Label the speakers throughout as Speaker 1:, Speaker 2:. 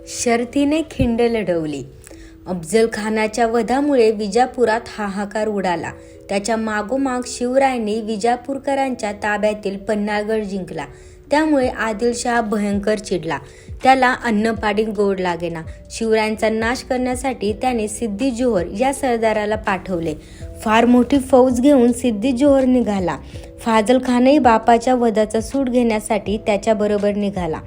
Speaker 1: शर्तीने खिंड लढवली. अफजल खानाच्या वधामुळे विजापुरात हाहाकार उडाला. त्याच्या मागोमाग शिवरायांनी विजापूरकरांच्या ताब्यातील पन्हाळगड जिंकला. त्यामुळे आदिलशहा भयंकर चिडला. त्याला अन्नपाणी गोड लागेना. शिवरायांचा नाश करण्यासाठी त्याने सिद्दी जोहर या सरदाराला पाठवले. फार मोठी फौज घेऊन सिद्दी जोहर निघाला. फाजल खानही बापाच्या वधाचा सूड घेण्यासाठी त्याच्याबरोबर निघाला.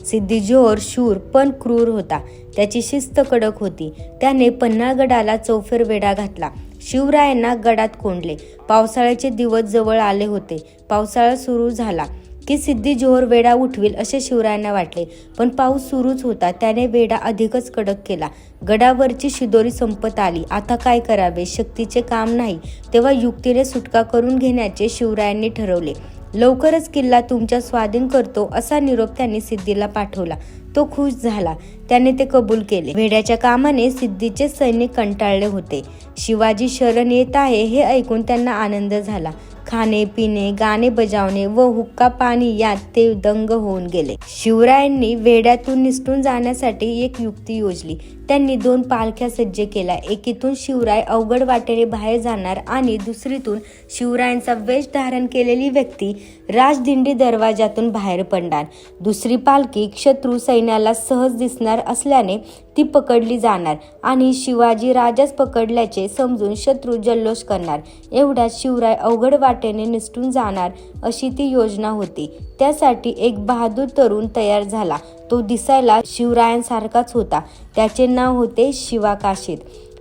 Speaker 1: सिद्दी जोहर शूर पण क्रूर होता. त्याची शिस्त कडक होती. त्याने पन्हाळगडाला चौफेर वेढा घातला. शिवरायांना गडात कोंडले. पावसाळ्याचे दिवस जवळ आले होते. पावसाळा सुरू झाला की सिद्दी जोहर वेढा उठविल असे शिवरायांना वाटले, पण पाऊस सुरूच होता. त्याने वेढा अधिकच कडक केला. गडावरची शिदोरी संपत आली. आता काय करावे? शक्तीचे काम नाही, तेव्हा युक्तीने सुटका करून घेण्याचे शिवरायांनी ठरवले. लवकरच किल्ला तुमच्या स्वाधीन करतो असा निरोप त्यांनी सिद्धीला पाठवला. तो खुश झाला. त्याने ते कबूल केले. वेड्याच्या कामाने सिद्धीचे सैनिक कंटाळले होते. शिवाजी शरण येत आहे हे ऐकून त्यांना आनंद झाला. खाणे पिणे, गाणे बजावणे व हुक्का पाणी यात ते दंग होऊन गेले. शिवरायांनी वेड्यातून निसटून जाण्यासाठी एक युक्ती योजली. त्यांनी 2 पालख्या सज्ज केल्या. एकीतून शिवराय अवघड वाटेने बाहेर जाणार आणि दुसरीतून शिवरायांचा वेश धारण केलेली व्यक्ती राजदिंडी दरवाजातून बाहेर पडणार. दुसरी पालखी शत्रू सैन्याला सहज दिसणार असल्याने ती पकडली जाणार आणि शिवाजी राजाच पकडल्याचे समजून शत्रू जल्लोष करणार. एवढ्यात शिवराय अवघड वाटेने निसटून जाणार अशी ती योजना होती. त्यासाठी एक बहादूर तरुण तयार झाला. तो दिसायला शिवरायांसारखाच होता. त्याचे नाव होते शिवा काशीद.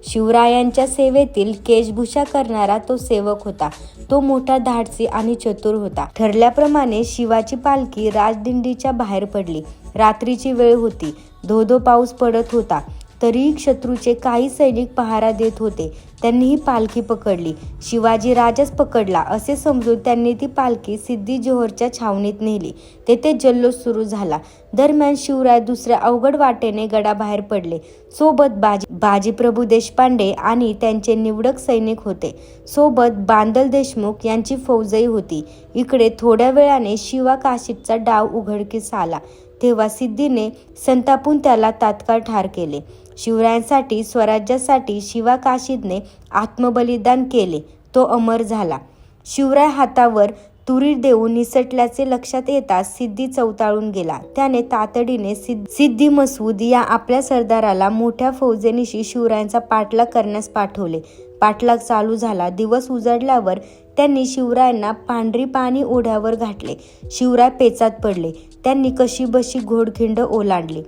Speaker 1: शिवरायांच्या सेवेतील केशभूषा करणारा तो सेवक होता. तो मोठा धाडसी आणि चतुर होता. ठरल्याप्रमाणे शिवाची पालखी राजदिंडीच्या बाहेर पडली. रात्रीची वेळ होती. धो-धो पाऊस पडत होता. तरीही शत्रूचे काही सैनिक पहारा देत होते. त्यांनी ही पालखी पकडली. शिवाजी राजाच पकडला असे समजून त्यांनी ती पालखी सिद्दी जोहरच्या छावणीत नेली. तेथे जल्लोष सुरू झाला. दरम्यान शिवराय दुसऱ्या अवघड वाटेने गडाबाहेर पडले. सोबत बाजीप्रभू देशपांडे आणि त्यांचे निवडक सैनिक होते. सोबत बांदल देशमुख यांची फौजही होती. इकडे थोड्या वेळाने शिवा काशीदचा डाव उघडकीस आला. तेव्हा सिद्धीने संतापून त्याला तात्काळ ठार केले. शिवरायांसाठी, स्वराज्यासाठी शिवा काशीदने आत्मबलिदान केले. तो अमर झाला. शिवराय हातावर तुरी देऊन निसटल्याचे लक्षात येताच सिद्दी चवताळून गेला. त्याने तातडीने सिद्दी मसूद या आपल्या सरदाराला मोठ्या फौजेनिशी शिवरायांचा पाठलाग करण्यास पाठवले. पाठलाग चालू झाला. दिवस उजाडल्यावर त्यांनी शिवरायांना पांढरी पाणी ओढ्यावर घातले. शिवराय पेचात पडले. त्यांनी कशीबशी घोडखिंड ओलांडली.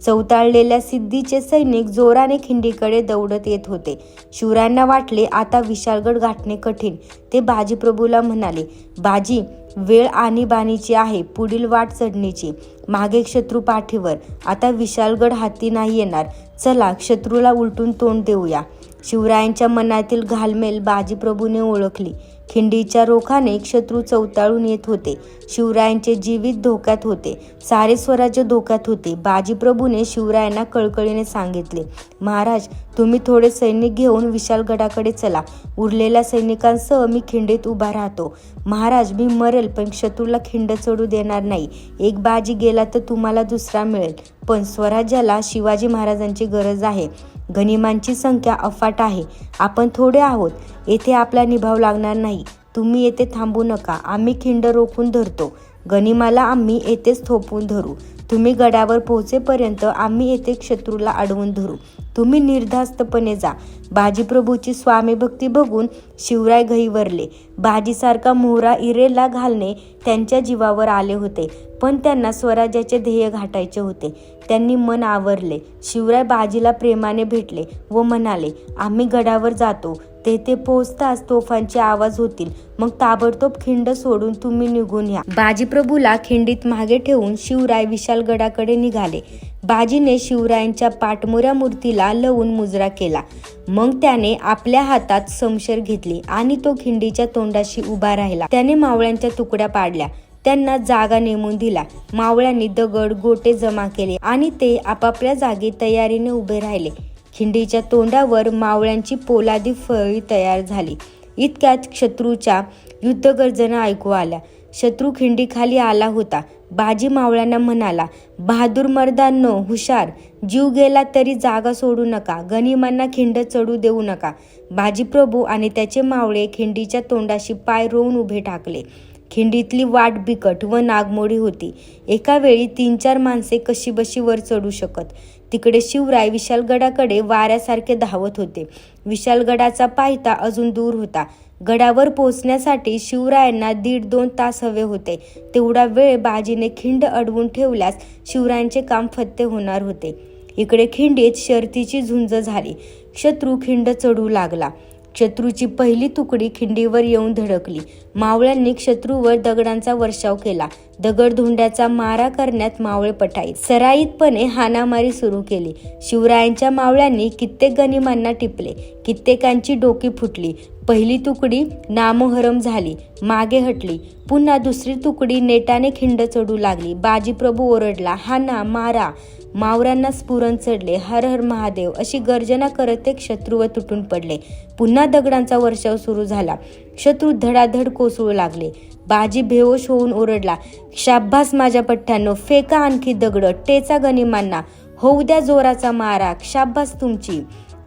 Speaker 1: चवताळलेल्या सिद्धीचे सैनिक जोराने खिंडीकडे दौडत येत होते. शिवरायांना वाटले आता विशाळगड गाठणे कठीण. ते बाजीप्रभूला म्हणाले, बाजी, वेळ आणीबाणीची आहे. पुढील वाट चढणीची. मागे शत्रू पाठीवर. आता विशाळगड हाती नाही येणार. चला शत्रूला उलटून तोंड देऊया. शिवरायांच्या मनातील घालमेल बाजीप्रभूने ओळखली. खिंडीच्या रोखाने शत्रू चवताळून येत होते. शिवरायांचे जीवित धोक्यात होते. सारे स्वराज्य धोक्यात होते. बाजीप्रभूने शिवरायांना कळकळीने सांगितले, महाराज, तुम्ही थोडे सैनिक घेऊन विशाळगडाकडे चला. उरलेल्या सैनिकांसह मी खिंडीत उभा राहतो. महाराज, मी मरेल पण शत्रूला खिंड चढू देणार नाही. एक बाजी गेला तर तुम्हाला दुसरा मिळेल, पण स्वराज्याला शिवाजी महाराजांची गरज आहे. गनिमांची संख्या अफाट आहे. आपण थोडे आहोत. येथे आपला निभाव लागणार नाही. तुम्ही येथे थांबू नका. आम्ही खिंड रोखून धरतो. गनिमाला आम्ही येथेच थोपवून धरू. तुम्ही गडावर पोहोचेपर्यंत आम्ही येथे शत्रूला अडवून धरू. तुम्ही निर्धास्तपणे जा. बाजीप्रभूची स्वामीभक्ती बघून शिवराय गहिवरले. बाजीसारखा मोहरा इरेला घालणे त्यांच्या जीवावर आले होते, पण त्यांना स्वराज्याचे ध्येय गाठायचे होते. त्यांनी मन आवरले. शिवराय बाजीला प्रेमाने भेटले व म्हणाले, आम्ही गडावर जातो. तेथे पोहोचताच तोफांचे आवाज होतील. मग ताबडतोब खिंड सोडून तुम्ही निघून या. बाजीप्रभूला खिंडीत मागे ठेवून शिवराय विशाळगडाकडे निघाले. बाजीने शिवरायांच्या पाठमोऱ्या मूर्तीला लवून मुजरा केला. मग त्याने आपल्या हातात समशेर घेतली आणि तो खिंडीच्या तोंडाशी उभा राहिला. त्याने मावळ्यांच्या तुकड्या पाडल्या. त्यांना जागा नेमून दिला. मावळ्यांनी दगड गोटे जमा केले आणि ते आपापल्या जागी तयारीने उभे राहिले. खिंडीच्या तोंडावर मावळ्यांची पोलादी फळी तयार झाली. इतक्यात शत्रूच्या युद्धगर्जना ऐकू आल्या. शत्रू खिंडीखाली आला होता. बाजी मावळ्यांना म्हणाला, बहादूर मर्दांनो, हुशार, जीव गेला तरी जागा सोडू नका, गनिमांना खिंड चढू देऊ नका. बाजीप्रभू आणि त्याचे मावळे खिंडीच्या तोंडाशी पाय रोवून उभे ठाकले. खिंडीतली वाट बिकट व नागमोडी होती. एका वेळी 3-4 माणसे कशीबशी वर चढू शकत. तिकडे शिवराय विशाळगडाकडे वाऱ्यासारखे धावत होते. विशाळगडाचा पायथा अजून दूर होता. गडावर पोहोचण्यासाठी शिवरायांना 1.5-2 तास हवे होते. तेवढा वेळ बाजीने खिंड अडवून ठेवल्यास शिवरायांचे काम फत्ते होणार होते. इकडे खिंडीत शर्तीची झुंज झाली. शत्रू खिंड चढू लागला. शत्रूची पहिली तुकडी खिंडीवर येऊन धडकली. मावळ्यांनी शत्रूवर दगडांचा वर्षाव केला. दगडधोंड्याचा मारा करण्यात मावळे पटाईत. सराईतपणे हाणामारी सुरू केली. शिवरायांच्या मावळ्यांनी कित्येक गनिमांना टिपले. कित्येकांची डोकी फुटली. पहिली तुकडी नामोहरम झाली, मागे हटली. पुन्हा दुसरी तुकडी नेटाने खिंड चढू लागली. बाजीप्रभू ओरडला, हाना, मारा. मावळ्यांना स्फुरण चढले. हर हर महादेव अशी गर्जना करत एक शत्रूवर तुटून पडले. पुन्हा दगडांचा वर्षाव सुरू झाला. शत्रू धडाधड कोसळू लागले. बाजी बेहोश होऊन ओरडला, शाब्बास माझ्या पठ्ठ्यांनो, फेका आणखी दगड, टेचा गनिमांना, होऊ द्या जोराचा मारा, शाब्बास तुमची.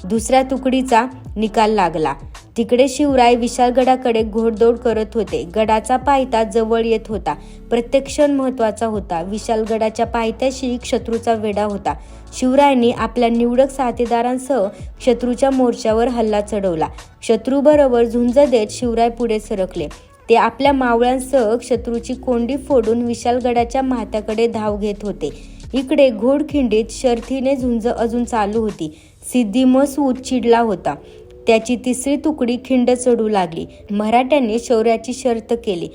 Speaker 1: दुसऱ्या तुकडीचा निकाल लागला. तिकडे शिवराय विशाळगडाकडे घोडदौड करत होते. गडाचा पायथा जवळ येत होता. प्रत्येक क्षण महत्वाचा होता. विशाळगडाच्या पायथ्याशी शत्रूचा वेढा होता. शिवरायांनी आपल्या निवडक साथीदारांसह शत्रूच्या मोर्चावर हल्ला चढवला. शत्रूबरोबर झुंज देत शिवराय पुढे सरकले. ते आपल्या मावळ्यांसह शत्रूची कोंडी फोडून विशाळगडाच्या माथ्याकडे धाव घेत होते. इकडे घोडखिंडीत शर्थीने झुंज अजून चालू होती. सिद्धी मसूद चिडला होता. त्याची तिसरी तुकडी खिंड चढू लागली. मराठ्यांनी शौर्याची शर्त केली.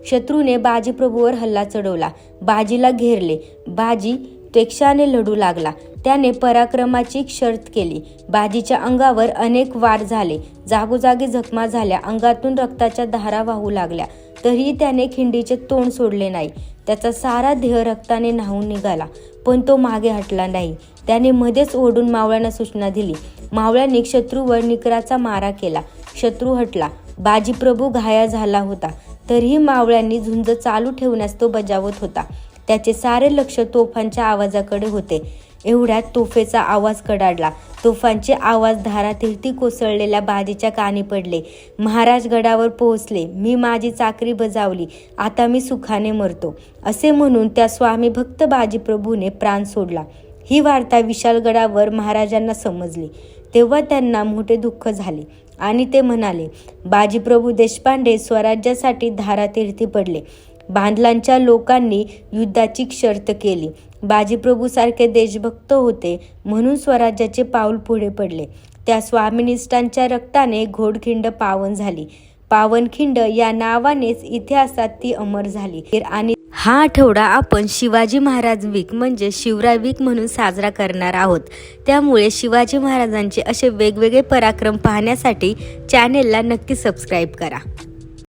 Speaker 1: शत्रूने बाजीप्रभूवर हल्ला चढवला. बाजीला घेरले. बाजी त्वेषाने लढू लागला. त्याने पराक्रमाची शर्त केली. बाजीच्या अंगावर अनेक वार झाले. जागोजागी जखमा झाल्या. अंगातून रक्ताच्या धारा वाहू लागल्या. तरीही त्याने खिंडीचे तोंड सोडले नाही. त्याचा सारा देह रक्ताने न्हाऊन निघाला, पण तो मागे हटला नाही. त्याने मध्येच ओढून मावळ्यांना सूचना दिली. मावळ्यांनी शत्रूवर निकराचा मारा केला. शत्रू हटला. बाजीप्रभू घाया झाला होता. तरीही मावळ्यांनी झुंज चालू ठेवण्यास तो बजावत होता. त्याचे सारे लक्ष तोफांच्या आवाजाकडे होते. एवढ्यात तोफेचा आवाज कडाडला. तोफांचे आवाज धारातीर्थी कोसळलेल्या बाजीच्या कानी पडले. महाराज गडावर पोहोचले. मी माझी चाकरी बजावली. आता मी सुखाने मरतो, असे म्हणून त्या स्वामी भक्त बाजीप्रभूने प्राण सोडला. ही वार्ता विशाळगडावर महाराजांना समजली. तेव्हा त्यांना मोठे दुःख झाले आणि ते म्हणाले, बाजीप्रभू देशपांडे स्वराज्यासाठी धारातीर्थी पडले. बांधलांच्या लोकांनी युद्धाची शर्त केली. बाजीप्रभूसारखे देशभक्त होते म्हणून स्वराज्याचे पाऊल पुढे पडले. त्या स्वामिनिष्ठांच्या रक्ताने घोडखिंड पावन झाली. पावनखिंड या नावानेच इतिहासात ती अमर झाली. आणि हा आठवडा आपण शिवाजी महाराज वीक म्हणजे शिवराय वीक म्हणून साजरा करणार आहोत. त्यामुळे शिवाजी महाराजांचे असे वेगवेगळे पराक्रम पाहण्यासाठी चॅनेलला नक्की सबस्क्राईब करा.